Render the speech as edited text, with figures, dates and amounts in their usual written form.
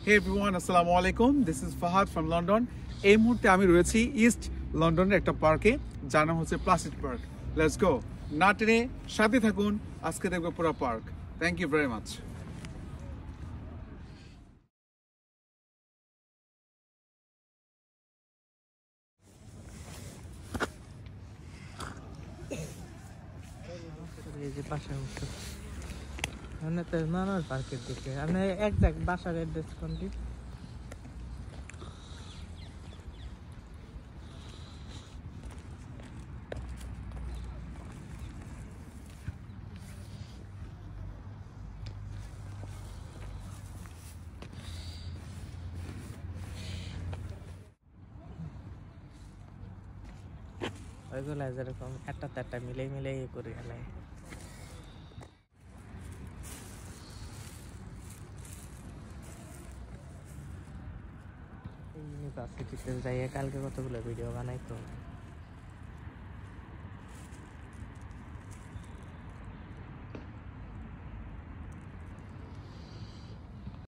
Hey everyone, assalamu alaikum. This is Fahad from London. এই মুহূর্তে আমি রয়েছি ইস্ট লন্ডনের একটা পার্কে, যার নাম হচ্ছে প্লাসিড পার্ক। লেটস গো, না টেনে সাথে থাকুন, আজকে দেখবো পুরো park. Thank you very much. এই যে পাশে উঠছে মানে তো নানার পার্কের দিকে আপনি একজ্যাক্ট বাসার অ্যাড্রেস কোনটি? ওইগুলো যেরকম একটা মিলে করে গেলে ইউনিভার্সিটিতে যাইয়ে কালকে কতগুলো ভিডিও বানাই তো